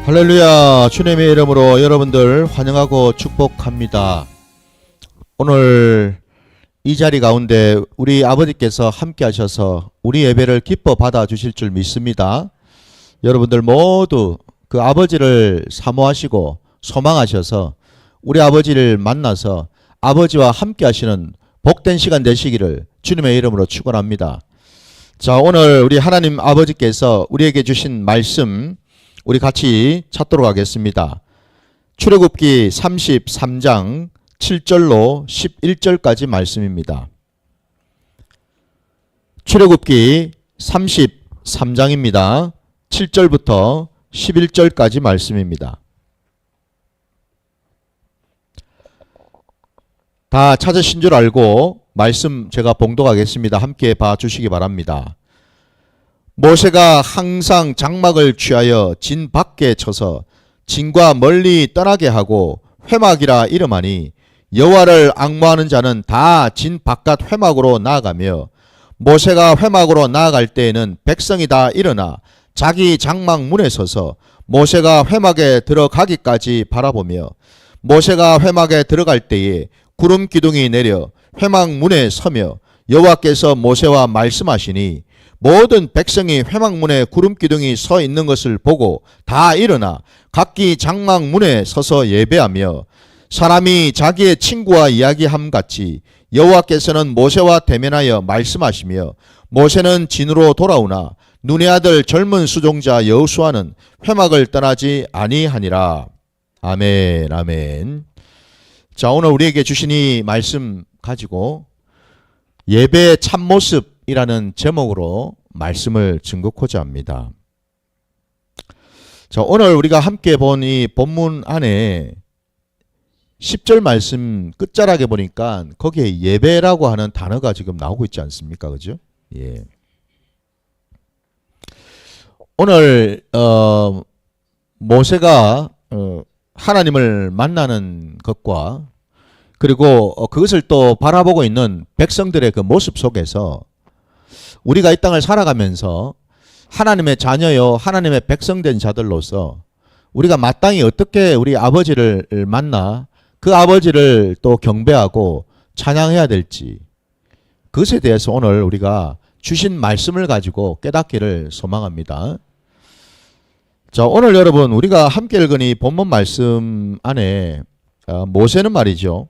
할렐루야. 주님의 이름으로 여러분들 환영하고 축복합니다. 오늘 이 자리 가운데 우리 아버지께서 함께 하셔서 우리 예배를 기뻐 받아 주실 줄 믿습니다. 여러분들 모두 그 아버지를 사모하시고 소망하셔서 우리 아버지를 만나서 아버지와 함께 하시는 복된 시간 되시기를 주님의 이름으로 축원합니다. 자, 오늘 우리 하나님 아버지께서 우리에게 주신 말씀 우리 같이 찾도록 하겠습니다. 출애굽기 33장 7절로 11절까지 말씀입니다. 출애굽기 33장입니다. 7절부터 11절까지 말씀입니다. 다 찾으신 줄 알고 말씀 제가 봉독하겠습니다. 함께 봐주시기 바랍니다. 모세가 항상 장막을 취하여 진 밖에 쳐서 진과 멀리 떠나게 하고 회막이라 이름하니 여호와를 앙모하는 자는 다 진 바깥 회막으로 나아가며 모세가 회막으로 나아갈 때에는 백성이 다 일어나 자기 장막 문에 서서 모세가 회막에 들어가기까지 바라보며 모세가 회막에 들어갈 때에 구름 기둥이 내려 회막 문에 서며 여호와께서 모세와 말씀하시니 모든 백성이 회막문에 구름 기둥이 서 있는 것을 보고 다 일어나 각기 장막 문에 서서 예배하며 사람이 자기의 친구와 이야기함 같이 여호와께서는 모세와 대면하여 말씀하시며 모세는 진으로 돌아오나 눈의 아들 젊은 수종자 여호수아는 회막을 떠나지 아니하니라. 아멘, 아멘. 자, 오늘 우리에게 주신 이 말씀 가지고 예배의 참모습이라는 제목으로 말씀을 증거하고자 합니다. 자, 오늘 우리가 함께 본 이 본문 안에 10절 말씀 끝자락에 보니까 거기에 예배라고 하는 단어가 지금 나오고 있지 않습니까? 그죠? 예. 오늘 모세가 하나님을 만나는 것과 그리고 그것을 또 바라보고 있는 백성들의 그 모습 속에서 우리가 이 땅을 살아가면서 하나님의 자녀요 하나님의 백성된 자들로서 우리가 마땅히 어떻게 우리 아버지를 만나 그 아버지를 또 경배하고 찬양해야 될지 그것에 대해서 오늘 우리가 주신 말씀을 가지고 깨닫기를 소망합니다. 자, 오늘 여러분 우리가 함께 읽은 이 본문 말씀 안에 모세는 말이죠.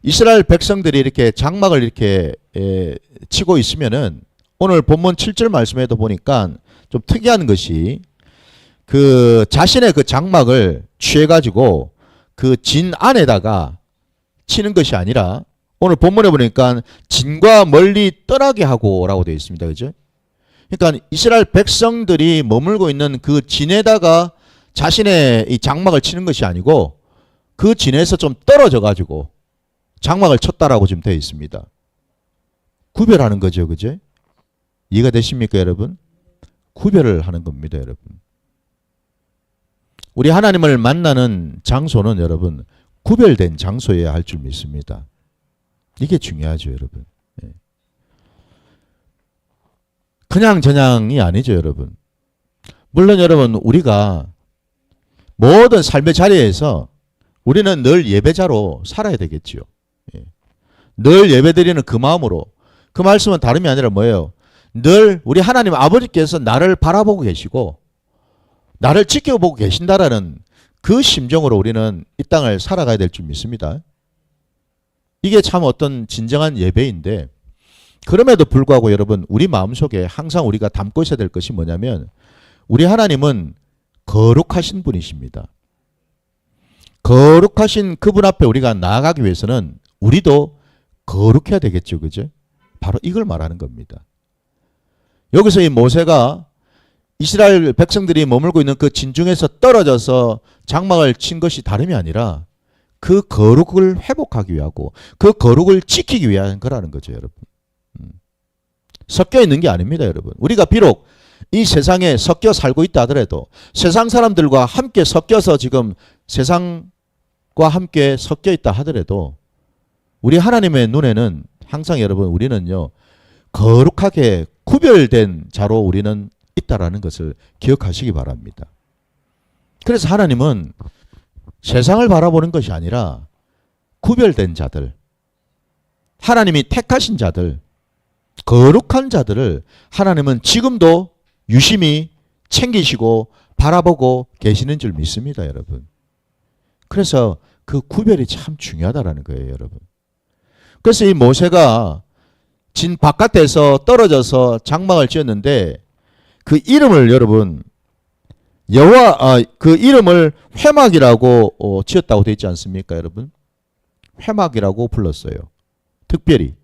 이스라엘 백성들이 이렇게 장막을 이렇게 치고 있으면은 오늘 본문 7절 말씀에도 보니까 좀 특이한 것이 그 자신의 그 장막을 취해가지고 그 진 안에다가 치는 것이 아니라 오늘 본문에 보니까 진과 멀리 떠나게 하고 라고 되어 있습니다. 그죠? 그러니까 이스라엘 백성들이 머물고 있는 그 진에다가 자신의 이 장막을 치는 것이 아니고 그 진에서 좀 떨어져 가지고 장막을 쳤다라고 지금 되어 있습니다. 구별하는 거죠. 그죠? 이해가 되십니까, 여러분? 구별을 하는 겁니다, 여러분. 우리 하나님을 만나는 장소는 여러분 구별된 장소여야 할 줄 믿습니다. 이게 중요하죠, 여러분. 그냥 저냥이 아니죠, 여러분. 물론 여러분 우리가 모든 삶의 자리에서 우리는 늘 예배자로 살아야 되겠지요. 늘 예배드리는 그 마음으로. 그 말씀은 다름이 아니라 뭐예요? 늘 우리 하나님 아버지께서 나를 바라보고 계시고 나를 지켜보고 계신다라는 그 심정으로 우리는 이 땅을 살아가야 될 줄 믿습니다. 이게 참 어떤 진정한 예배인데 그럼에도 불구하고 여러분 우리 마음속에 항상 우리가 담고 있어야 될 것이 뭐냐면 우리 하나님은 거룩하신 분이십니다. 거룩하신 그분 앞에 우리가 나아가기 위해서는 우리도 거룩해야 되겠죠. 그죠? 바로 이걸 말하는 겁니다. 여기서 이 모세가 이스라엘 백성들이 머물고 있는 그 진중에서 떨어져서 장막을 친 것이 다름이 아니라 그 거룩을 회복하기 위하고 그 거룩을 지키기 위한 거라는 거죠, 여러분. 섞여 있는 게 아닙니다, 여러분. 우리가 비록 이 세상에 섞여 살고 있다 하더라도 세상 사람들과 함께 섞여서 지금 세상과 함께 섞여 있다 하더라도 우리 하나님의 눈에는 항상 여러분 우리는요 거룩하게 구별된 자로 우리는 있다라는 것을 기억하시기 바랍니다. 그래서 하나님은 세상을 바라보는 것이 아니라 구별된 자들, 하나님이 택하신 자들, 거룩한 자들을 하나님은 지금도 유심히 챙기시고 바라보고 계시는 줄 믿습니다, 여러분. 그래서 그 구별이 참 중요하다라는 거예요, 여러분. 그래서 이 모세가 진 바깥에서 떨어져서 장막을 지었는데 그 이름을 여러분 그 이름을 회막이라고 지었다고 되어 있지 않습니까, 여러분? 회막이라고 불렀어요. 특별히.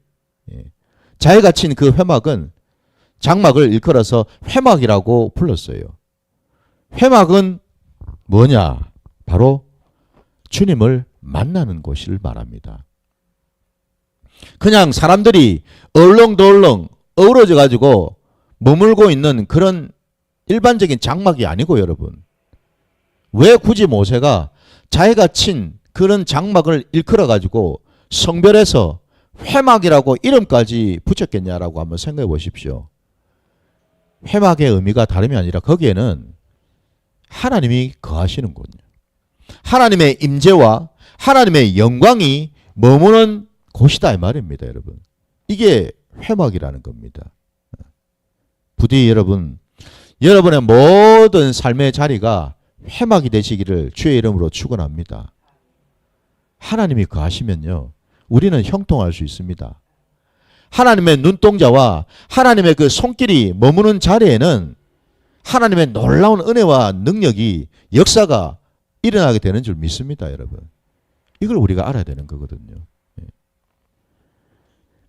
자기가 친 그 회막은 장막을 일컬어서 회막이라고 불렀어요. 회막은 뭐냐? 바로 주님을 만나는 곳을 말합니다. 그냥 사람들이 얼렁덜렁 어우러져 가지고 머물고 있는 그런 일반적인 장막이 아니고 여러분. 왜 굳이 모세가 자기가 친 그런 장막을 일컬어 가지고 성별해서 회막이라고 이름까지 붙였겠냐라고 한번 생각해 보십시오. 회막의 의미가 다름이 아니라 거기에는 하나님이 거하시는군요. 하나님의 임재와 하나님의 영광이 머무는 곳이다 이 말입니다, 여러분. 이게 회막이라는 겁니다. 부디 여러분, 여러분의 모든 삶의 자리가 회막이 되시기를 주의 이름으로 축원합니다. 하나님이 거하시면요, 우리는 형통할 수 있습니다. 하나님의 눈동자와 하나님의 그 손길이 머무는 자리에는 하나님의 놀라운 은혜와 능력이 역사가 일어나게 되는 줄 믿습니다, 여러분. 이걸 우리가 알아야 되는 거거든요.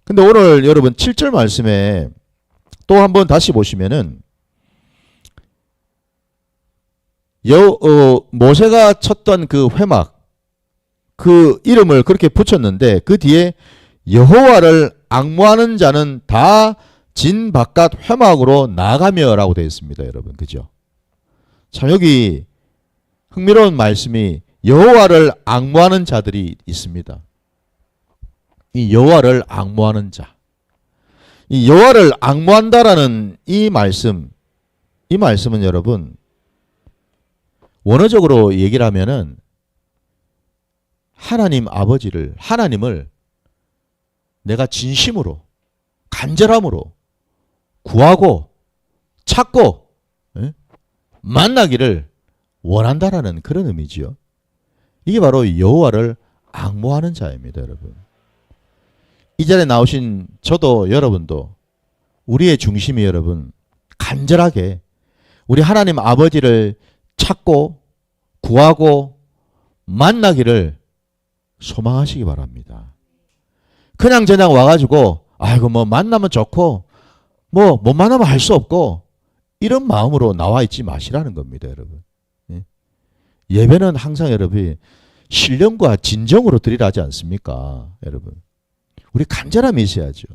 근데 오늘 여러분 7절 말씀에 또 한번 다시 보시면은 모세가 쳤던 그 회막 그 이름을 그렇게 붙였는데 그 뒤에 여호와를 앙무하는 자는 다 진 바깥 회막으로 나가며 라고 되어 있습니다, 여러분. 그죠? 참 여기 흥미로운 말씀이 여호와를 앙무하는 자들이 있습니다. 이 여호와를 앙무하는 자, 이 여호와를 앙무한다라는 이 말씀은 여러분 원어적으로 얘기를 하면은 하나님 아버지를, 하나님을 내가 진심으로 간절함으로 구하고 찾고 만나기를 원한다라는 그런 의미지요. 이게 바로 여호와를 앙무하는 자입니다, 여러분. 이 자리에 나오신 저도 여러분도 우리의 중심이 여러분 간절하게 우리 하나님 아버지를 찾고 구하고 만나기를 소망하시기 바랍니다. 그냥 와가지고 아이고 뭐 만나면 좋고 뭐 못 만나면 할 수 없고 이런 마음으로 나와 있지 마시라는 겁니다, 여러분. 예배는 항상 여러분이 신령과 진정으로 드리라 하지 않습니까, 여러분? 우리 간절함이 있어야죠.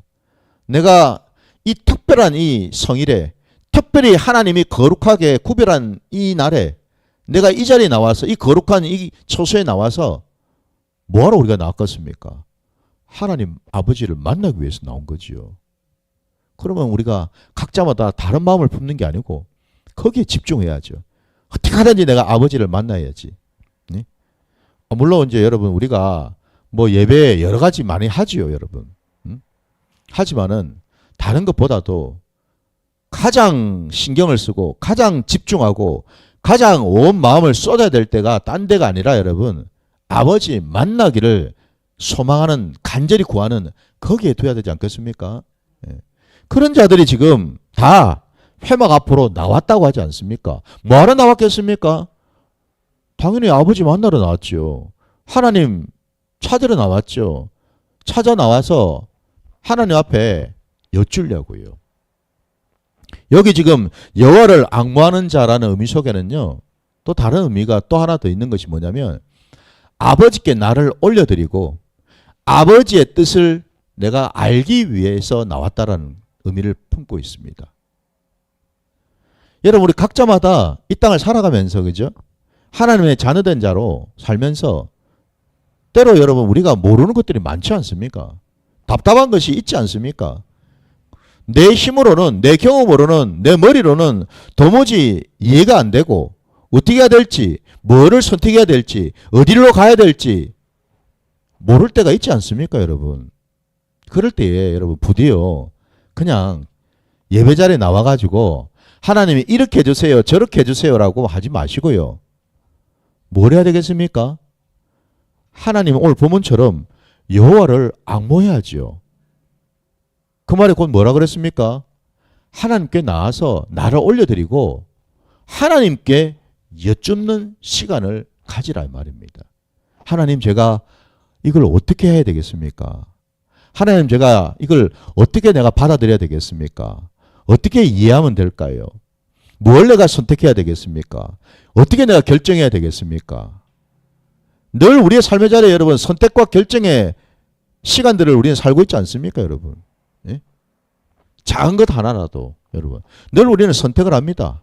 내가 이 특별한 이 성일에 특별히 하나님이 거룩하게 구별한 이 날에 내가 이 자리에 나와서 이 거룩한 이 처소에 나와서 뭐하러 우리가 나왔겠습니까? 하나님 아버지를 만나기 위해서 나온 거지요. 그러면 우리가 각자마다 다른 마음을 품는 게 아니고 거기에 집중해야죠. 어떻게 하든지 내가 아버지를 만나야지. 네? 물론 이제 여러분 우리가 뭐 예배 여러 가지 많이 하지요, 여러분. 하지만은 다른 것보다도 가장 신경을 쓰고 가장 집중하고 가장 온 마음을 쏟아야 될 때가 딴 데가 아니라 여러분 아버지 만나기를 소망하는 간절히 구하는 거기에 둬야 되지 않겠습니까? 그런 자들이 지금 다 회막 앞으로 나왔다고 하지 않습니까? 뭐하러 나왔겠습니까? 당연히 아버지 만나러 나왔죠. 하나님 찾으러 나왔죠. 찾아 나와서 하나님 앞에 여쭈려고요. 여기 지금 여호와를 앙무하는 자라는 의미 속에는요. 또 다른 의미가 또 하나 더 있는 것이 뭐냐면 아버지께 나를 올려드리고 아버지의 뜻을 내가 알기 위해서 나왔다라는 의미를 품고 있습니다. 여러분 우리 각자마다 이 땅을 살아가면서 그죠? 하나님의 자녀된 자로 살면서 때로 여러분 우리가 모르는 것들이 많지 않습니까? 답답한 것이 있지 않습니까? 내 힘으로는 내 경험으로는 내 머리로는 도무지 이해가 안 되고 어떻게 해야 될지, 뭐를 선택해야 될지, 어디로 가야 될지 모를 때가 있지 않습니까, 여러분? 그럴 때에 여러분 부디요 그냥 예배 자리에 나와가지고 하나님이 이렇게 해주세요, 저렇게 해주세요라고 하지 마시고요. 뭘 해야 되겠습니까? 하나님 오늘 본문처럼 여호와를 앙모해야지요. 그 말이 곧 뭐라 그랬습니까? 하나님께 나와서 나를 올려드리고 하나님께 여쭙는 시간을 가지라 이 말입니다. 하나님, 제가 이걸 어떻게 해야 되겠습니까? 하나님, 제가 이걸 어떻게 내가 받아들여야 되겠습니까? 어떻게 이해하면 될까요? 뭘 내가 선택해야 되겠습니까? 어떻게 내가 결정해야 되겠습니까? 늘 우리의 삶의 자리에 여러분 선택과 결정의 시간들을 우리는 살고 있지 않습니까, 여러분? 예? 작은 것 하나라도 여러분 늘 우리는 선택을 합니다.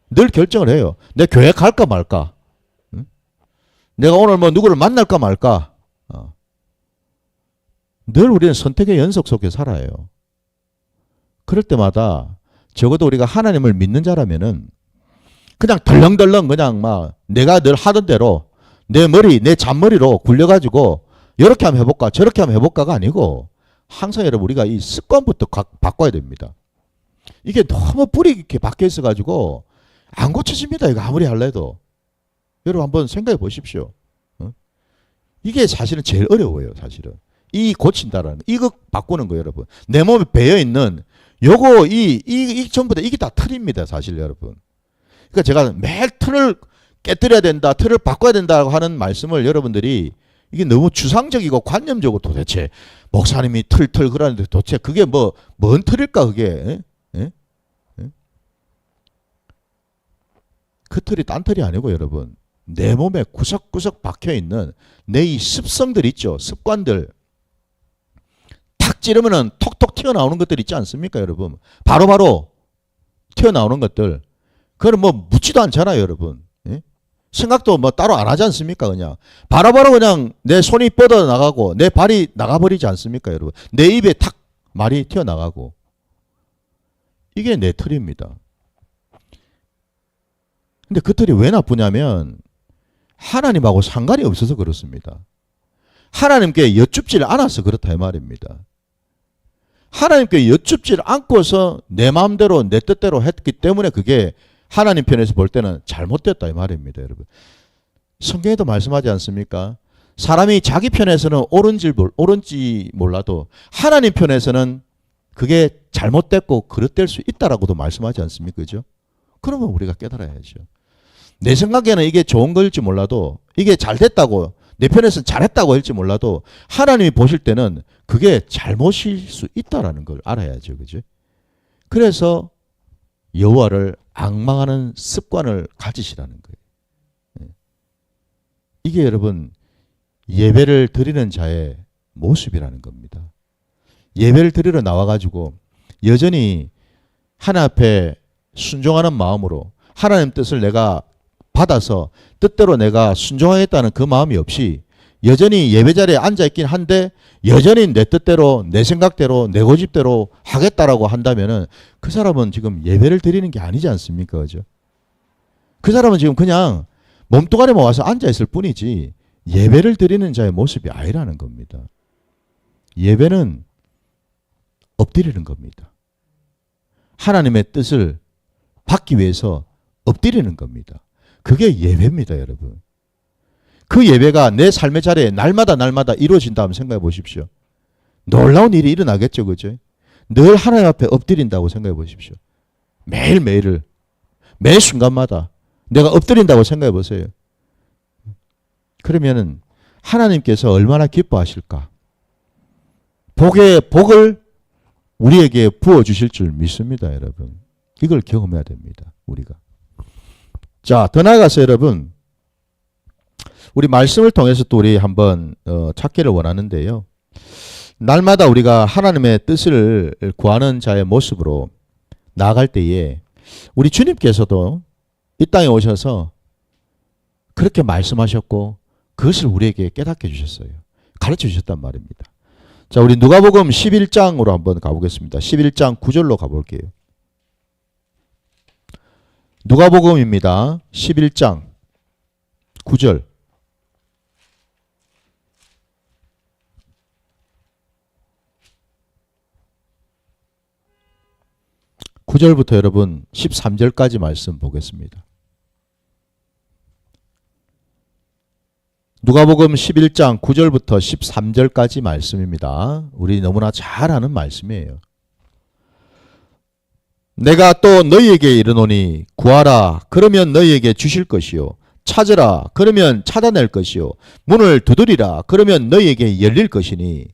늘 결정을 해요. 내 교회 갈까 말까? 응? 내가 오늘 뭐 누구를 만날까 말까? 늘 우리는 선택의 연속 속에 살아요. 그럴 때마다 적어도 우리가 하나님을 믿는 자라면은 그냥 덜렁덜렁 그냥 막 내가 늘 하던 대로 내 머리, 내 잔머리로 굴려가지고 이렇게 한번 해볼까 저렇게 한번 해볼까가 아니고 항상 여러분 우리가 이 습관부터 바꿔야 됩니다. 이게 너무 뿌리 깊게 박혀 있어가지고 안 고쳐집니다. 이거 아무리 할래도. 여러분 한번 생각해 보십시오. 이게 사실은 제일 어려워요. 사실은. 이 고친다라는 이거 바꾸는 거예요. 여러분. 내 몸에 배어있는 요거 이 전부 다 이게 다 틀입니다. 사실 여러분. 그러니까 제가 매일 틀을 깨뜨려야 된다. 틀을 바꿔야 된다고 하는 말씀을 여러분들이 이게 너무 주상적이고 관념적으로 도대체 목사님이 틀 그러는데 도대체 그게 뭔 틀일까 그게. 예? 그 틀이 딴 틀이 아니고 여러분 내 몸에 구석구석 박혀있는 내 이 습성들 있죠. 습관들 탁 찌르면은 톡톡 튀어나오는 것들 있지 않습니까 여러분. 바로바로 튀어나오는 것들 그건 뭐 묻지도 않잖아요 여러분. 예? 생각도 뭐 따로 안 하지 않습니까 그냥 바로바로 그냥 내 손이 뻗어나가고 내 발이 나가버리지 않습니까 여러분. 내 입에 탁 말이 튀어나가고 이게 내 틀입니다. 근데 그 틀이 왜 나쁘냐면 하나님하고 상관이 없어서 그렇습니다. 하나님께 여쭙질 않아서 그렇다 이 말입니다. 하나님께 여쭙질 않고서 내 마음대로 내 뜻대로 했기 때문에 그게 하나님 편에서 볼 때는 잘못됐다 이 말입니다. 여러분. 성경에도 말씀하지 않습니까? 사람이 자기 편에서는 옳은지 몰라도 하나님 편에서는 그게 잘못됐고 그릇될 수 있다라고도 말씀하지 않습니까? 그죠? 그러면 우리가 깨달아야죠. 내 생각에는 이게 좋은 거일지 몰라도 이게 잘 됐다고 내 편에서는 잘했다고 할지 몰라도 하나님이 보실 때는 그게 잘못일 수 있다라는 걸 알아야죠. 그죠? 그래서 여호와를 앙망하는 습관을 가지시라는 거예요. 이게 여러분 예배를 드리는 자의 모습이라는 겁니다. 예배를 드리러 나와가지고 여전히 하나님 앞에 순종하는 마음으로 하나님 뜻을 내가 받아서 뜻대로 내가 순종하겠다는 그 마음이 없이 여전히 예배자리에 앉아있긴 한데 여전히 내 뜻대로 내 생각대로 내 고집대로 하겠다라고 한다면은 그 사람은 지금 예배를 드리는 게 아니지 않습니까? 그죠? 그 사람은 지금 그냥 몸뚱아리만 와서 앉아있을 뿐이지 예배를 드리는 자의 모습이 아니라는 겁니다. 예배는 엎드리는 겁니다. 하나님의 뜻을 받기 위해서 엎드리는 겁니다. 그게 예배입니다, 여러분. 그 예배가 내 삶의 자리에 날마다 이루어진다 면 생각해 보십시오. 놀라운 일이 일어나겠죠, 그죠? 늘 하나님 앞에 엎드린다고 생각해 보십시오. 매일매일을, 매 순간마다 내가 엎드린다고 생각해 보세요. 그러면은 하나님께서 얼마나 기뻐하실까? 복을 우리에게 부어주실 줄 믿습니다, 여러분. 이걸 경험해야 됩니다, 우리가. 자, 더 나아가서 여러분, 우리 말씀을 통해서 또 우리 한번 찾기를 원하는데요. 날마다 우리가 하나님의 뜻을 구하는 자의 모습으로 나아갈 때에 우리 주님께서도 이 땅에 오셔서 그렇게 말씀하셨고 그것을 우리에게 깨닫게 해주셨어요. 가르쳐 주셨단 말입니다. 자, 우리 누가복음 11장으로 한번 가보겠습니다. 11장 9절로 가볼게요. 누가복음입니다. 11장 9절. (9절부터) 여러분 13절까지 말씀 보겠습니다. 누가복음 11장 9절부터 13절까지 말씀입니다. 우리 너무나 잘 아는 말씀이에요. 내가 또 너희에게 이르노니 구하라 그러면 너희에게 주실 것이요 찾으라 그러면 찾아낼 것이요 문을 두드리라 그러면 너희에게 열릴 것이니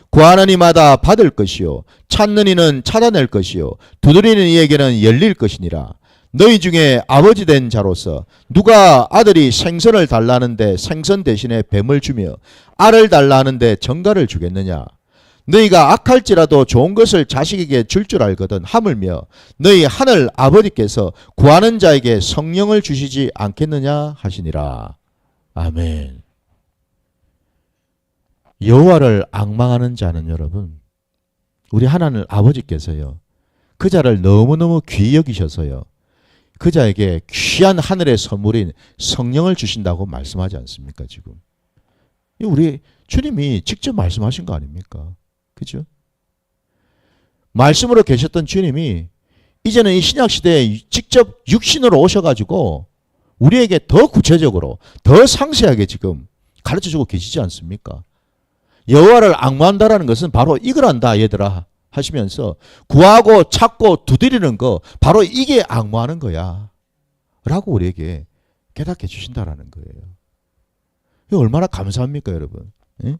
구하는 이마다 받을 것이요 찾는 이는 찾아낼 것이요 두드리는 이에게는 열릴 것이니라. 너희 중에 아버지 된 자로서 누가 아들이 생선을 달라 하는데 생선 대신에 뱀을 주며 알을 달라 하는데 정갈을 주겠느냐. 너희가 악할지라도 좋은 것을 자식에게 줄 줄 알거든 하물며 너희 하늘 아버지께서 구하는 자에게 성령을 주시지 않겠느냐 하시니라. 아멘. 여호와를 앙망하는 자는 여러분 우리 하나님 아버지께서요 그 자를 너무너무 귀히 여기셔서요 그 자에게 귀한 하늘의 선물인 성령을 주신다고 말씀하지 않습니까? 지금 우리 주님이 직접 말씀하신 거 아닙니까? 그죠? 말씀으로 계셨던 주님이 이제는 이 신약시대에 직접 육신으로 오셔가지고 우리에게 더 구체적으로 더 상세하게 지금 가르쳐주고 계시지 않습니까? 여호와를 앙망한다라는 것은 바로 이거란다 얘들아 하시면서 구하고 찾고 두드리는 거 바로 이게 앙망하는 거야 라고 우리에게 깨닫게 해주신다라는 거예요. 이거 얼마나 감사합니까 여러분? 예?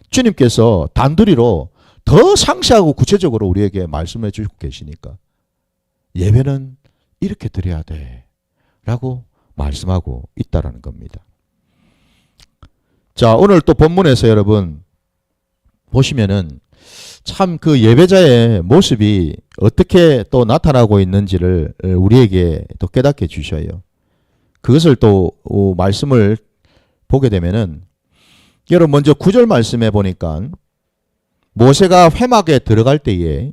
주님께서 단둘이로 더 상세하고 구체적으로 우리에게 말씀해 주고 계시니까 예배는 이렇게 드려야 돼 라고 말씀하고 있다라는 겁니다. 자, 오늘 또 본문에서 여러분 보시면은 참 그 예배자의 모습이 어떻게 또 나타나고 있는지를 우리에게 또 깨닫게 주셔요. 그것을 또 말씀을 보게 되면은 여러분 먼저 9절 말씀해 보니까 모세가 회막에 들어갈 때에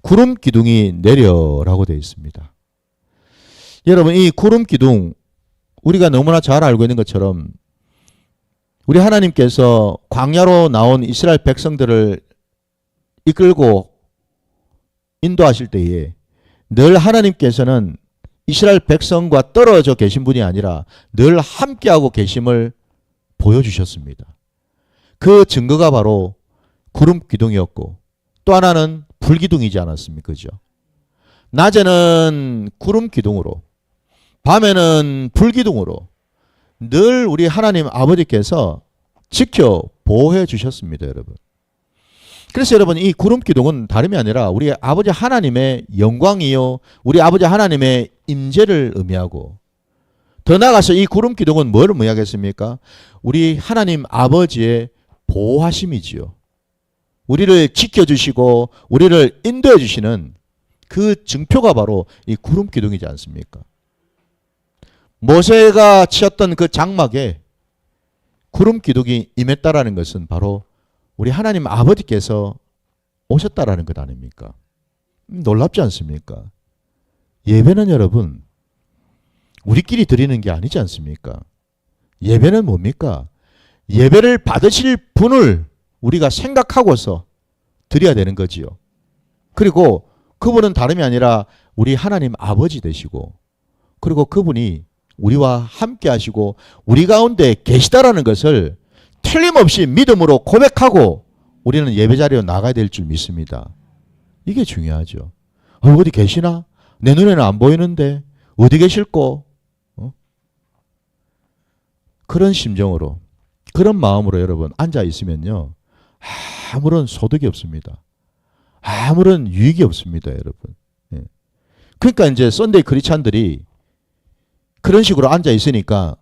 구름 기둥이 내려라고 되어 있습니다. 여러분 이 구름 기둥 우리가 너무나 잘 알고 있는 것처럼 우리 하나님께서 광야로 나온 이스라엘 백성들을 이끌고 인도하실 때에 늘 하나님께서는 이스라엘 백성과 떨어져 계신 분이 아니라 늘 함께하고 계심을 보여주셨습니다. 그 증거가 바로 구름 기둥이었고 또 하나는 불 기둥이지 않았습니까? 그죠? 낮에는 구름 기둥으로 밤에는 불 기둥으로 늘 우리 하나님 아버지께서 지켜 보호해 주셨습니다, 여러분. 그래서 여러분 이 구름 기둥은 다름이 아니라 우리 아버지 하나님의 영광이요 우리 아버지 하나님의 임재를 의미하고 더 나아가서 이 구름 기둥은 뭘 의미하겠습니까? 우리 하나님 아버지의 보호하심이지요. 우리를 지켜주시고 우리를 인도해 주시는 그 증표가 바로 이 구름 기둥이지 않습니까? 모세가 치었던 그 장막에 구름 기둥이 임했다라는 것은 바로 우리 하나님 아버지께서 오셨다라는 것 아닙니까? 놀랍지 않습니까? 예배는 여러분 우리끼리 드리는 게 아니지 않습니까? 예배는 뭡니까? 예배를 받으실 분을 우리가 생각하고서 드려야 되는 거지요. 그리고 그분은 다름이 아니라 우리 하나님 아버지 되시고 그리고 그분이 우리와 함께 하시고 우리 가운데 계시다라는 것을 틀림없이 믿음으로 고백하고 우리는 예배자리로 나가야 될 줄 믿습니다. 이게 중요하죠. 어디 계시나? 내 눈에는 안 보이는데 어디 계실꼬? 그런 심정으로 그런 마음으로 여러분 앉아 있으면요 아무런 소득이 없습니다. 아무런 유익이 없습니다, 여러분. 그러니까 이제 썬데이 크리스찬들이 그런 식으로 앉아 있으니까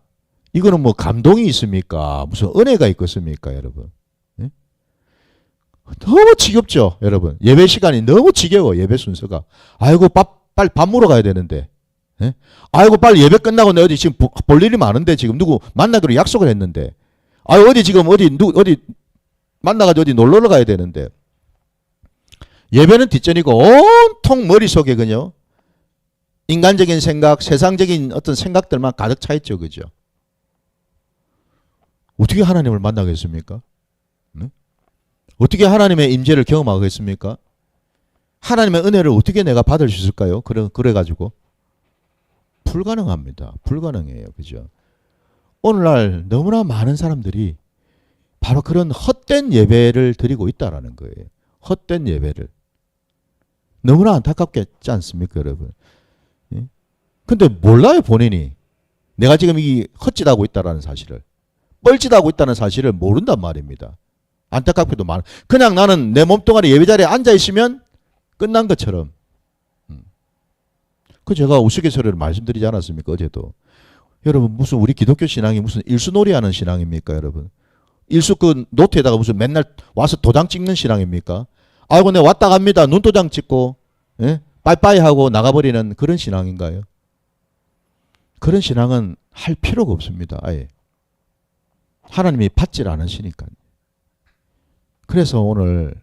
이거는 뭐 감동이 있습니까? 무슨 은혜가 있겠습니까, 여러분? 예? 너무 지겹죠, 여러분. 예배 시간이 너무 지겨워, 예배 순서가. 아이고, 빨리 밥 먹으러 가야 되는데. 예? 아이고, 빨리 예배 끝나고 내가 어디 지금 볼 일이 많은데 지금 누구 만나기로 약속을 했는데. 아유, 어디 지금 어디 만나가지고 어디 놀러 가야 되는데. 예배는 뒷전이고 온통 머릿속에 그냥 인간적인 생각, 세상적인 어떤 생각들만 가득 차 있죠. 그죠? 어떻게 하나님을 만나겠습니까? 네? 어떻게 하나님의 임재를 경험하겠습니까? 하나님의 은혜를 어떻게 내가 받을 수 있을까요? 그래가지고 불가능합니다. 불가능해요. 그죠? 오늘날 너무나 많은 사람들이 바로 그런 헛된 예배를 드리고 있다라는 거예요. 헛된 예배를. 너무나 안타깝지 않습니까, 여러분? 예? 근데 몰라요, 본인이. 내가 지금 이 헛짓하고 있다라는 사실을. 뻘짓하고 있다는 사실을 모른단 말입니다. 안타깝게도 많아. 그냥 나는 내 몸뚱아리 예배자리에 앉아있으면 끝난 것처럼. 그 제가 우스갯소리를 말씀드리지 않았습니까, 어제도. 여러분, 무슨 우리 기독교 신앙이 무슨 일수놀이 하는 신앙입니까, 여러분? 일수 그 노트에다가 무슨 맨날 와서 도장 찍는 신앙입니까? 아이고, 내가 왔다 갑니다. 눈도장 찍고, 예? 빠이빠이 하고 나가버리는 그런 신앙인가요? 그런 신앙은 할 필요가 없습니다, 아예. 하나님이 받질 않으시니까요. 그래서 오늘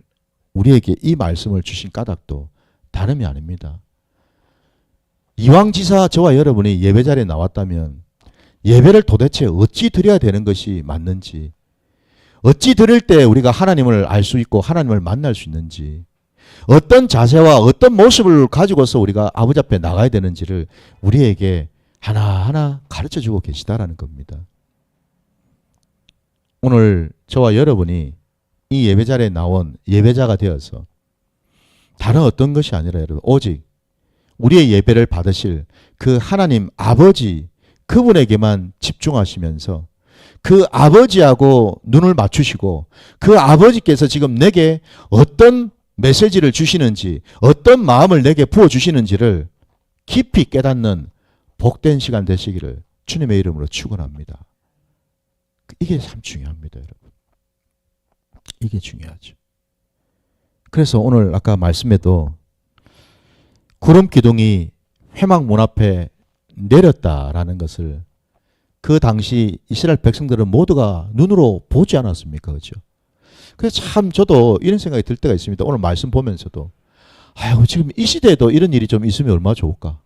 우리에게 이 말씀을 주신 까닭도 다름이 아닙니다. 이왕지사 저와 여러분이 예배 자리에 나왔다면 예배를 도대체 어찌 드려야 되는 것이 맞는지, 어찌 드릴 때 우리가 하나님을 알 수 있고 하나님을 만날 수 있는지, 어떤 자세와 어떤 모습을 가지고서 우리가 아버지 앞에 나가야 되는지를 우리에게 하나하나 가르쳐주고 계시다라는 겁니다. 오늘 저와 여러분이 이 예배 자리에 나온 예배자가 되어서 다른 어떤 것이 아니라 여러분, 오직 우리의 예배를 받으실 그 하나님 아버지, 그분에게만 집중하시면서 그 아버지하고 눈을 맞추시고 그 아버지께서 지금 내게 어떤 메시지를 주시는지, 어떤 마음을 내게 부어주시는지를 깊이 깨닫는 복된 시간 되시기를 주님의 이름으로 축원합니다. 이게 참 중요합니다, 여러분. 이게 중요하죠. 그래서 오늘 아까 말씀에도 구름 기둥이 회막 문 앞에 내렸다라는 것을 그 당시 이스라엘 백성들은 모두가 눈으로 보지 않았습니까? 그렇죠? 그래서 참 저도 이런 생각이 들 때가 있습니다. 오늘 말씀 보면서도 아유, 지금 이 시대에도 이런 일이 좀 있으면 얼마나 좋을까?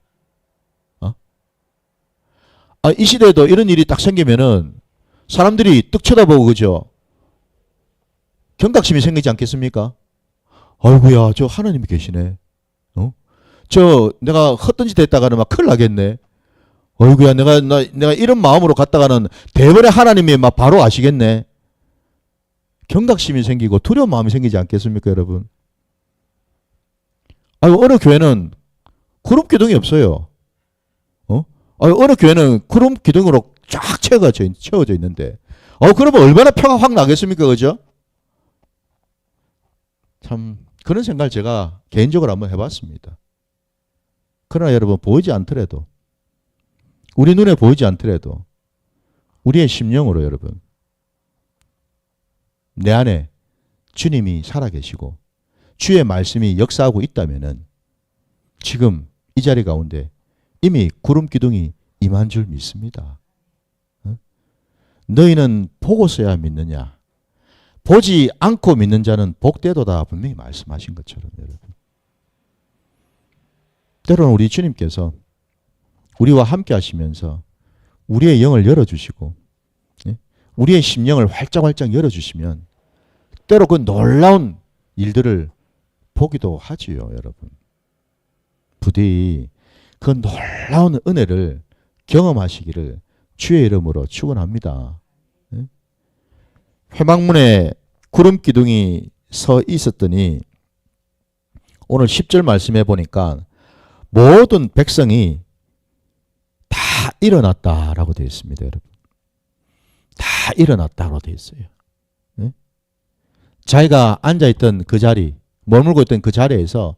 이 시대에도 이런 일이 딱 생기면은 사람들이 떡 쳐다보고, 그죠? 경각심이 생기지 않겠습니까? 아이고야, 저 하나님이 계시네. 저 내가 헛된 짓 했다가는 막 큰일 나겠네. 아이고야, 내가 이런 마음으로 갔다가는 대번에 하나님이 막 바로 아시겠네. 경각심이 생기고 두려운 마음이 생기지 않겠습니까, 여러분? 어느 교회는 구름 기둥이 없어요. 어느 교회는 구름 기둥으로 쫙 채워져 있는데, 그러면 얼마나 평화 확 나겠습니까, 그죠? 참, 그런 생각을 제가 개인적으로 한번 해봤습니다. 그러나 여러분, 보이지 않더라도, 우리 눈에 보이지 않더라도, 우리의 심령으로 여러분, 내 안에 주님이 살아계시고, 주의 말씀이 역사하고 있다면은, 지금 이 자리 가운데 이미 구름 기둥이 임한 줄 믿습니다. 너희는 보고서야 믿느냐? 보지 않고 믿는 자는 복되도다, 분명히 말씀하신 것처럼 여러분. 때로는 우리 주님께서 우리와 함께 하시면서 우리의 영을 열어주시고 우리의 심령을 활짝활짝 열어주시면 때로 그 놀라운 일들을 보기도 하지요, 여러분. 부디 그 놀라운 은혜를 경험하시기를 주의 이름으로 축원합니다. 회막문에 구름 기둥이 서 있었더니 오늘 10절 말씀해 보니까 모든 백성이 다 일어났다라고 되어 있습니다, 여러분. 다 일어났다고 되어 있어요. 자기가 앉아있던 그 자리, 머물고 있던 그 자리에서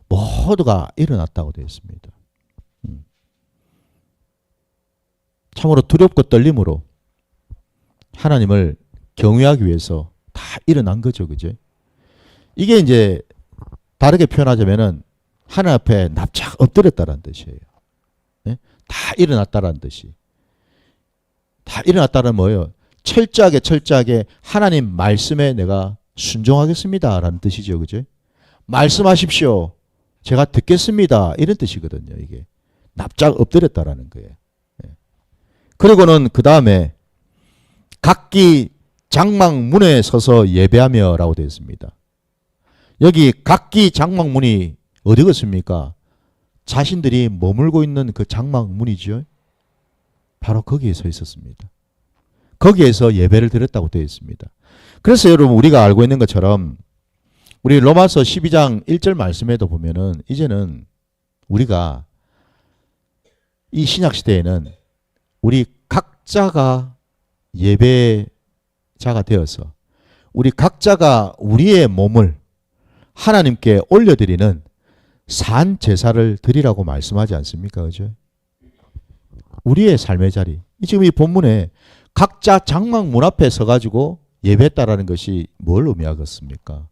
모두가 일어났다고 되어 있습니다. 참으로 두렵고 떨림으로 하나님을 경외하기 위해서 다 일어난 거죠, 그죠? 이게 이제 다르게 표현하자면은 하나님 앞에 납작 엎드렸다라는 뜻이에요. 네? 다 일어났다라는 뜻이. 다 일어났다는 뭐예요? 철저하게 하나님 말씀에 내가 순종하겠습니다라는 뜻이죠, 그죠? 말씀하십시오. 제가 듣겠습니다. 이런 뜻이거든요, 이게. 납작 엎드렸다라는 거예요. 그리고는 그 다음에 각기 장막문에 서서 예배하며라고 되어 있습니다. 여기 각기 장막문이 어디겠습니까? 자신들이 머물고 있는 그 장막문이죠. 바로 거기에 서 있었습니다. 거기에서 예배를 드렸다고 되어 있습니다. 그래서 여러분 우리가 알고 있는 것처럼 우리 로마서 12장 1절 말씀에도 보면은 이제는 우리가 이 신약시대에는 우리 각자가 예배자가 되어서 우리 각자가 우리의 몸을 하나님께 올려드리는 산 제사를 드리라고 말씀하지 않습니까? 그죠? 우리의 삶의 자리. 지금 이 본문에 각자 장막 문 앞에 서가지고 예배했다라는 것이 뭘 의미하겠습니까?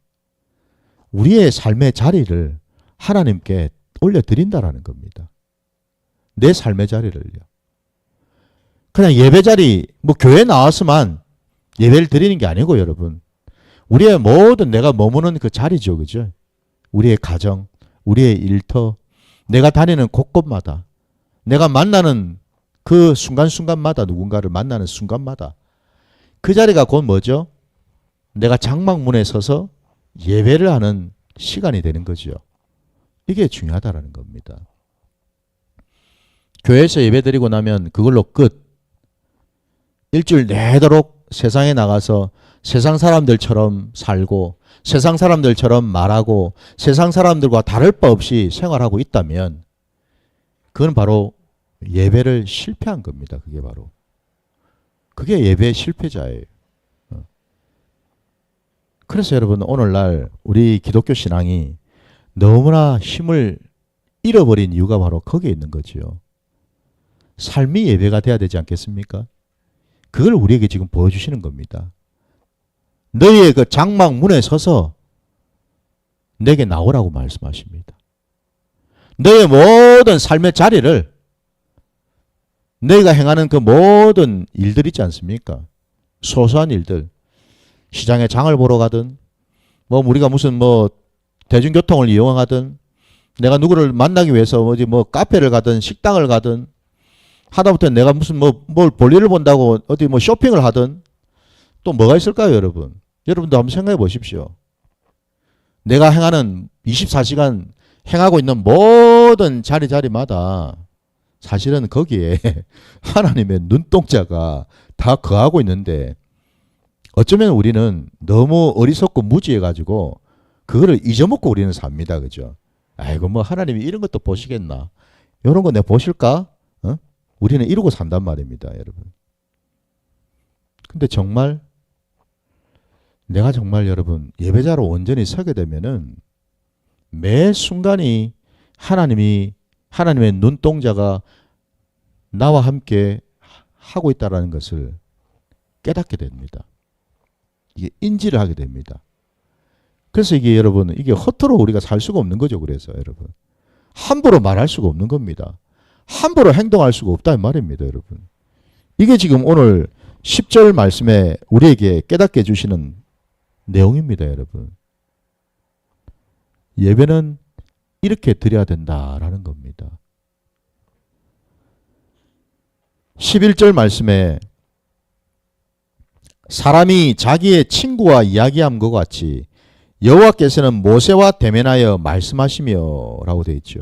우리의 삶의 자리를 하나님께 올려드린다라는 겁니다. 내 삶의 자리를요. 그냥 예배 자리, 뭐 교회 나와서만 예배를 드리는 게 아니고 여러분. 우리의 모든 내가 머무는 그 자리죠. 그죠? 우리의 가정, 우리의 일터, 내가 다니는 곳곳마다, 내가 만나는 그 순간순간마다 누군가를 만나는 순간마다 그 자리가 곧 뭐죠? 내가 장막문에 서서 예배를 하는 시간이 되는 거죠. 이게 중요하다라는 겁니다. 교회에서 예배 드리고 나면 그걸로 끝. 일주일 내도록 세상에 나가서 세상 사람들처럼 살고 세상 사람들처럼 말하고 세상 사람들과 다를 바 없이 생활하고 있다면 그건 바로 예배를 실패한 겁니다. 그게 바로. 그게 예배의 실패자예요. 그래서 여러분 오늘날 우리 기독교 신앙이 너무나 힘을 잃어버린 이유가 바로 거기에 있는 거죠. 삶이 예배가 돼야 되지 않겠습니까? 그걸 우리에게 지금 보여주시는 겁니다. 너희의 그 장막 문에 서서 내게 나오라고 말씀하십니다. 너의 모든 삶의 자리를 너희가 행하는 그 모든 일들 있지 않습니까? 소소한 일들. 시장에 장을 보러 가든 뭐 우리가 무슨 뭐 대중교통을 이용하든 내가 누구를 만나기 위해서 어디 뭐 카페를 가든 식당을 가든 하다못해 내가 무슨 뭐 뭘 볼일을 본다고 어디 뭐 쇼핑을 하든 또 뭐가 있을까요, 여러분? 여러분도 한번 생각해 보십시오. 내가 행하는 24시간 행하고 있는 모든 자리마다 사실은 거기에 하나님의 눈동자가 다 거하고 있는데 어쩌면 우리는 너무 어리석고 무지해가지고 그거를 잊어먹고 우리는 삽니다. 그죠? 아이고 뭐 하나님이 이런 것도 보시겠나? 이런 거 내가 보실까? 어? 우리는 이러고 산단 말입니다. 여러분. 근데 정말 내가 정말 여러분 예배자로 온전히 서게 되면은 매 순간이 하나님의 눈동자가 나와 함께 하고 있다는 것을 깨닫게 됩니다. 이게 인지를 하게 됩니다. 그래서 이게 여러분 이게 허투루 우리가 살 수가 없는 거죠. 그래서 여러분 함부로 말할 수가 없는 겁니다. 함부로 행동할 수가 없다는 말입니다. 여러분. 이게 지금 오늘 10절 말씀에 우리에게 깨닫게 해주시는 내용입니다. 여러분. 예배는 이렇게 드려야 된다라는 겁니다. 11절 말씀에 사람이 자기의 친구와 이야기함과 같이 여호와께서는 모세와 대면하여 말씀하시며 라고 되어 있죠.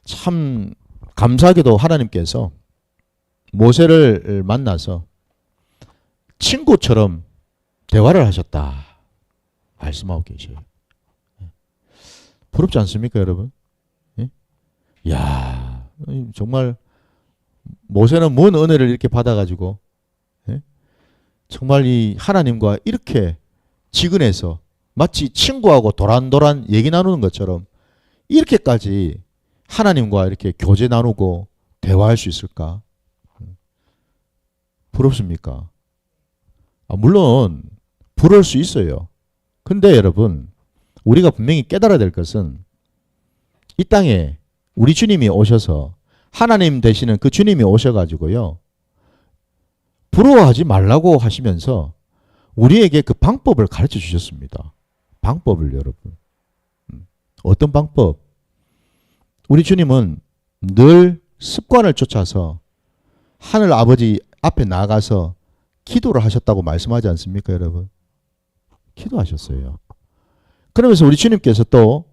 참 감사하게도 하나님께서 모세를 만나서 친구처럼 대화를 하셨다 말씀하고 계셔요. 부럽지 않습니까, 여러분? 이야, 정말 모세는 뭔 은혜를 이렇게 받아가지고 정말 이 하나님과 이렇게 지근해서 마치 친구하고 도란도란 얘기 나누는 것처럼 이렇게까지 하나님과 이렇게 교제 나누고 대화할 수 있을까? 부럽습니까? 물론 부러울 수 있어요. 근데 여러분 우리가 분명히 깨달아야 될 것은 이 땅에 우리 주님이 오셔서 하나님 되시는 그 주님이 오셔가지고요. 부러워하지 말라고 하시면서 우리에게 그 방법을 가르쳐 주셨습니다. 방법을 여러분. 어떤 방법? 우리 주님은 늘 습관을 쫓아서 하늘 아버지 앞에 나가서 기도를 하셨다고 말씀하지 않습니까, 여러분? 기도하셨어요. 그러면서 우리 주님께서 또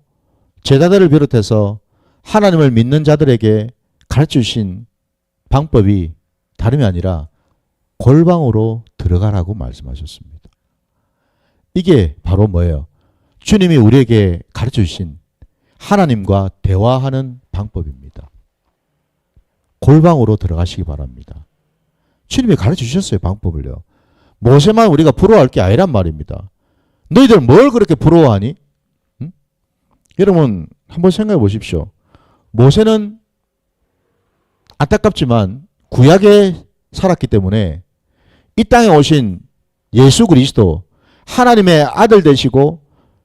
제자들을 비롯해서 하나님을 믿는 자들에게 가르쳐 주신 방법이 다름이 아니라 골방으로 들어가라고 말씀하셨습니다. 이게 바로 뭐예요? 주님이 우리에게 가르쳐 주신 하나님과 대화하는 방법입니다. 골방으로 들어가시기 바랍니다. 주님이 가르쳐 주셨어요, 방법을요. 모세만 우리가 부러워할 게 아니란 말입니다. 너희들 뭘 그렇게 부러워하니? 응? 여러분 한번 생각해 보십시오. 모세는 안타깝지만 구약에 살았기 때문에 이 땅에 오신 예수 그리스도, 하나님의 아들 되시고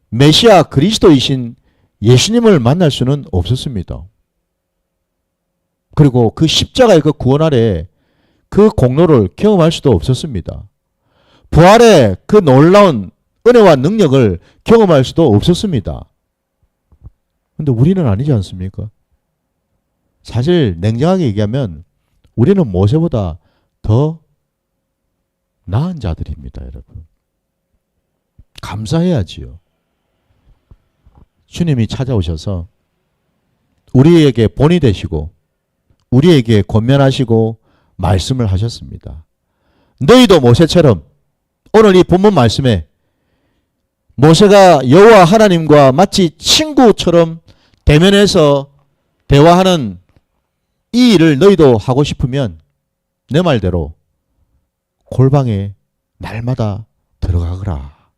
메시아 그리스도이신 예수님을 만날 수는 없었습니다. 그리고 그 십자가의 그 구원 아래 그 공로를 경험할 수도 없었습니다. 부활의 그 놀라운 은혜와 능력을 경험할 수도 없었습니다. 그런데 우리는 아니지 않습니까? 사실 냉정하게 얘기하면 우리는 모세보다 더 나은 자들입니다, 여러분. 감사해야지요. 주님이 찾아오셔서 우리에게 본이 되시고 우리에게 권면하시고 말씀을 하셨습니다. 너희도 모세처럼 오늘 이 본문 말씀에 모세가 여호와 하나님과 마치 친구처럼 대면해서 대화하는 이 일을 너희도 하고 싶으면 내 말대로 골방에 날마다 들어가거라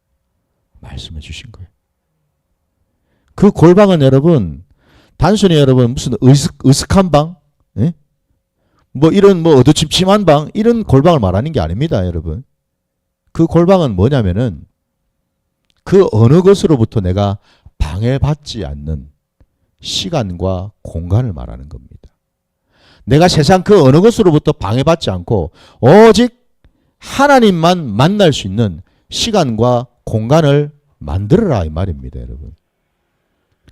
말씀해 주신 거예요. 그 골방은 여러분 단순히 여러분 무슨 으슥한 방, 예? 뭐 이런 뭐 어두침침한 방 이런 골방을 말하는 게 아닙니다, 여러분. 그 골방은 뭐냐면은 그 어느 것으로부터 내가 방해받지 않는 시간과 공간을 말하는 겁니다. 내가 세상 그 어느 것으로부터 방해받지 않고 오직 하나님만 만날 수 있는 시간과 공간을 만들어라 이 말입니다, 여러분.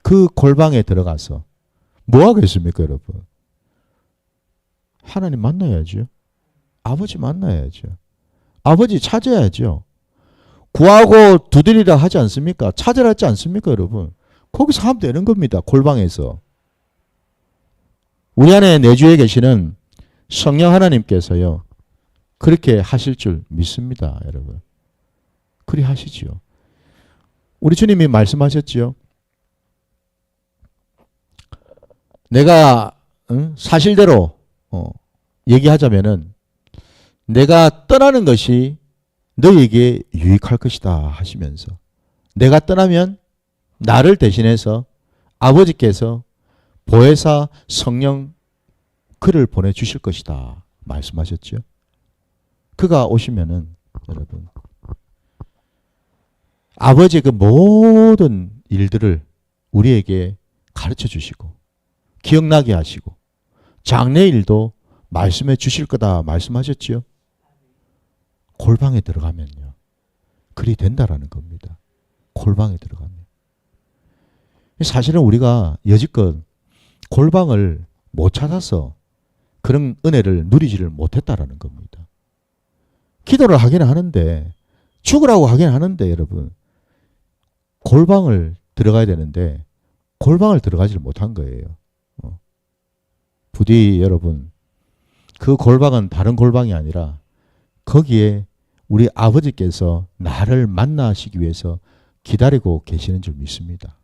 그 골방에 들어가서 뭐 하겠습니까, 여러분? 하나님 만나야죠. 아버지 만나야죠. 아버지 찾아야죠. 구하고 두드리라 하지 않습니까? 찾으라 하지 않습니까, 여러분? 거기서 하면 되는 겁니다, 골방에서. 우리 안에 내주에 계시는 성령 하나님께서요, 그렇게 하실 줄 믿습니다, 여러분. 그리 하시지요. 우리 주님이 말씀하셨지요. 내가 사실대로 얘기하자면은 내가 떠나는 것이 너희에게 유익할 것이다 하시면서 내가 떠나면 나를 대신해서 아버지께서 보혜사 성령 그를 보내주실 것이다 말씀하셨죠. 그가 오시면은 여러분 아버지의 그 모든 일들을 우리에게 가르쳐 주시고 기억나게 하시고 장래일도 말씀해 주실 거다 말씀하셨지요. 골방에 들어가면요. 그리 된다라는 겁니다. 골방에 들어가면. 사실은 우리가 여지껏 골방을 못 찾아서 그런 은혜를 누리지를 못했다라는 겁니다. 기도를 하긴 하는데 죽으라고 하긴 하는데 여러분 골방을 들어가야 되는데 골방을 들어가지를 못한 거예요. 부디 여러분 그 골방은 다른 골방이 아니라 거기에 우리 아버지께서 나를 만나시기 위해서 기다리고 계시는 줄 믿습니다.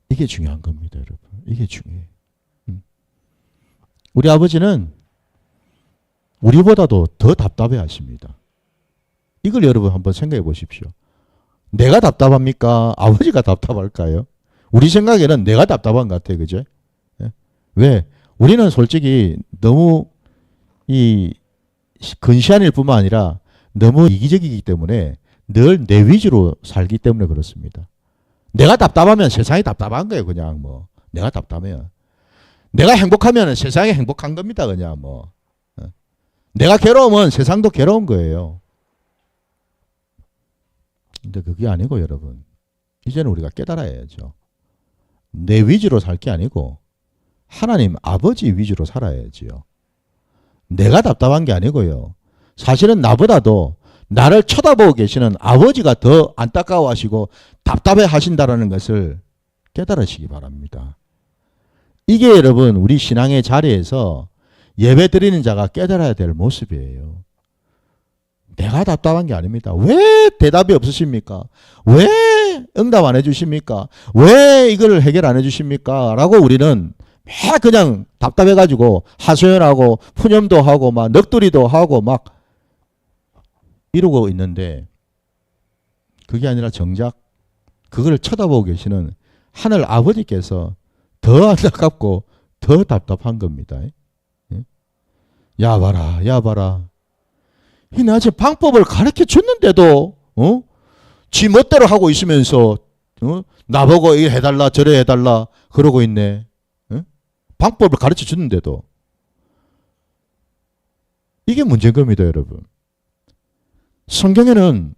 이게 중요한 겁니다, 여러분. 이게 중요해요. 우리 아버지는 우리보다도 더 답답해 하십니다. 이걸 여러분 한번 생각해 보십시오. 내가 답답합니까? 아버지가 답답할까요? 우리 생각에는 내가 답답한 것 같아요. 그죠? 왜? 우리는 솔직히 너무 이 근시안일 뿐만 아니라 너무 이기적이기 때문에 늘 내 위주로 살기 때문에 그렇습니다. 내가 답답하면 세상이 답답한 거예요. 그냥 뭐 내가 답답해요. 내가 행복하면 세상이 행복한 겁니다. 그냥 뭐 내가 괴로우면 세상도 괴로운 거예요. 근데 그게 아니고 여러분 이제는 우리가 깨달아야죠. 내 위주로 살 게 아니고 하나님 아버지 위주로 살아야지요. 내가 답답한 게 아니고요. 사실은 나보다도 나를 쳐다보고 계시는 아버지가 더 안타까워하시고 답답해 하신다라는 것을 깨달으시기 바랍니다. 이게 여러분 우리 신앙의 자리에서 예배 드리는 자가 깨달아야 될 모습이에요. 내가 답답한 게 아닙니다. 왜 대답이 없으십니까? 왜 응답 안 해주십니까? 왜 이걸 해결 안 해주십니까? 라고 우리는 막 그냥 답답해가지고 하소연하고 푸념도 하고 막 넋두리도 하고 막 이러고 있는데 그게 아니라 정작 그걸 쳐다보고 계시는 하늘 아버지께서 더 안타깝고 더 답답한 겁니다. 야 봐라, 야 봐라. 이 나한테 방법을 가르쳐 줬는데도 지 멋대로 하고 있으면서 나보고 이거 해달라 저래 해달라 그러고 있네. 방법을 가르쳐 줬는데도 이게 문제인 겁니다, 여러분. 성경에는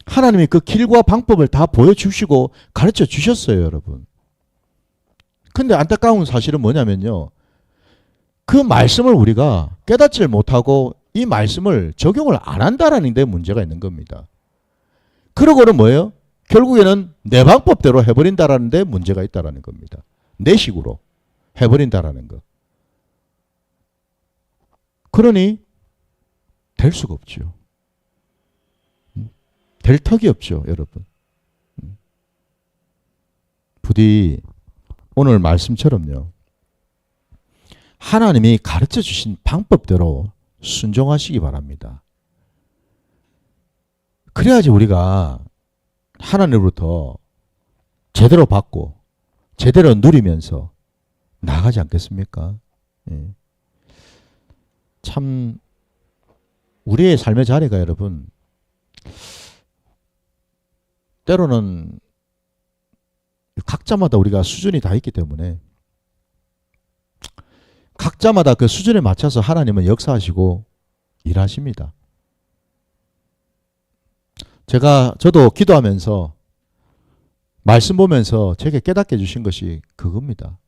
하나님이 그 길과 방법을 다 보여주시고 가르쳐 주셨어요, 여러분. 근데 안타까운 사실은 뭐냐면요. 그 말씀을 우리가 깨닫지를 못하고 이 말씀을 적용을 안 한다라는 데 문제가 있는 겁니다. 그러고는 뭐예요? 결국에는 내 방법대로 해버린다라는 데 문제가 있다라는 겁니다. 내 식으로 해버린다라는 거. 그러니 될 수가 없죠. 될 턱이 없죠, 여러분. 부디 오늘 말씀처럼요. 하나님이 가르쳐 주신 방법대로 순종하시기 바랍니다. 그래야지 우리가 하나님으로부터 제대로 받고 제대로 누리면서 나가지 않겠습니까? 예. 참 우리의 삶의 자리가 여러분 때로는 각자마다 우리가 수준이 다 있기 때문에 각자마다 그 수준에 맞춰서 하나님은 역사하시고 일하십니다. 저도 기도하면서 말씀 보면서 제게 깨닫게 해주신 것이 그겁니다.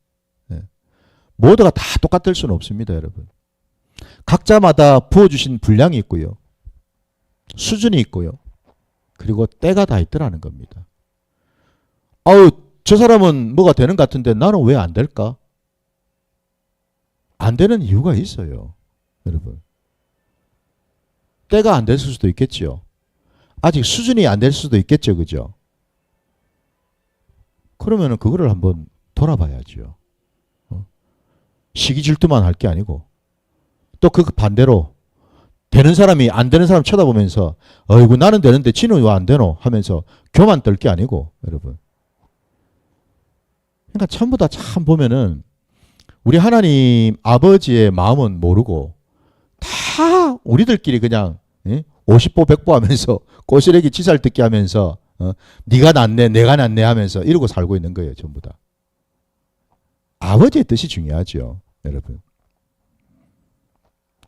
네. 모두가 다 똑같을 수는 없습니다, 여러분. 각자마다 부어주신 분량이 있고요. 수준이 있고요. 그리고 때가 다 있더라는 겁니다. 아우, 저 사람은 뭐가 되는 것 같은데 나는 왜 안 될까? 안 되는 이유가 있어요, 여러분. 때가 안 됐을 수도 있겠죠. 아직 수준이 안 될 수도 있겠죠, 그죠? 그러면은 그거를 한번 돌아봐야죠. 시기 질투만 할 게 아니고 또 그 반대로 되는 사람이 안 되는 사람 쳐다보면서 어이구 나는 되는데 지는 왜 안 되노 하면서 교만 떨 게 아니고 여러분. 그러니까 전부 다 참 보면은 우리 하나님 아버지의 마음은 모르고 다 우리들끼리 그냥 50보 100보 하면서 꼬시래기 지살 듣게 하면서 네가 낫네 내가 낫네 하면서 이러고 살고 있는 거예요, 전부 다. 아버지의 뜻이 중요하죠, 여러분.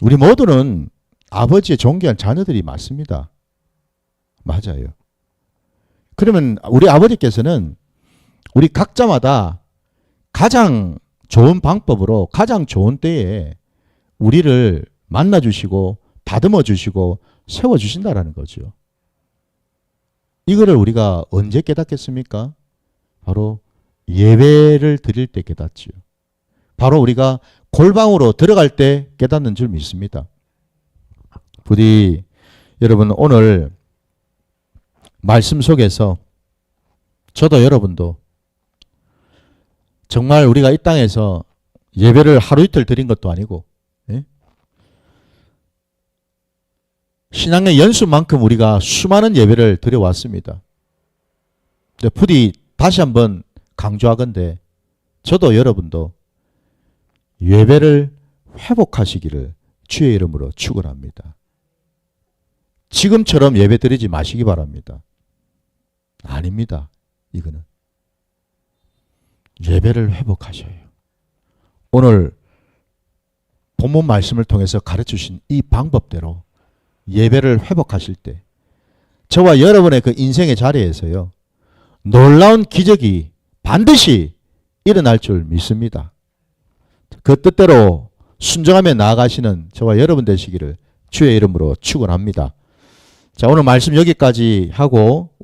우리 모두는 아버지의 존귀한 자녀들이 맞습니다. 맞아요. 그러면 우리 아버지께서는 우리 각자마다 가장 좋은 방법으로 가장 좋은 때에 우리를 만나주시고 다듬어주시고 세워주신다라는 거죠. 이거를 우리가 언제 깨닫겠습니까? 바로 예배를 드릴 때 깨닫죠. 바로 우리가 골방으로 들어갈 때 깨닫는 줄 믿습니다. 부디 여러분 오늘 말씀 속에서 저도 여러분도 정말 우리가 이 땅에서 예배를 하루 이틀 드린 것도 아니고 신앙의 연수만큼 우리가 수많은 예배를 드려왔습니다. 부디 다시 한번 강조하건대 저도 여러분도 예배를 회복하시기를 주의 이름으로 축원합니다. 지금처럼 예배 드리지 마시기 바랍니다. 아닙니다. 이거는. 예배를 회복하셔요. 오늘 본문 말씀을 통해서 가르쳐주신 이 방법대로 예배를 회복하실 때 저와 여러분의 그 인생의 자리에서요. 놀라운 기적이 반드시 일어날 줄 믿습니다. 그 뜻대로 순종하며 나아가시는 저와 여러분 되시기를 주의 이름으로 축원합니다. 자, 오늘 말씀 여기까지 하고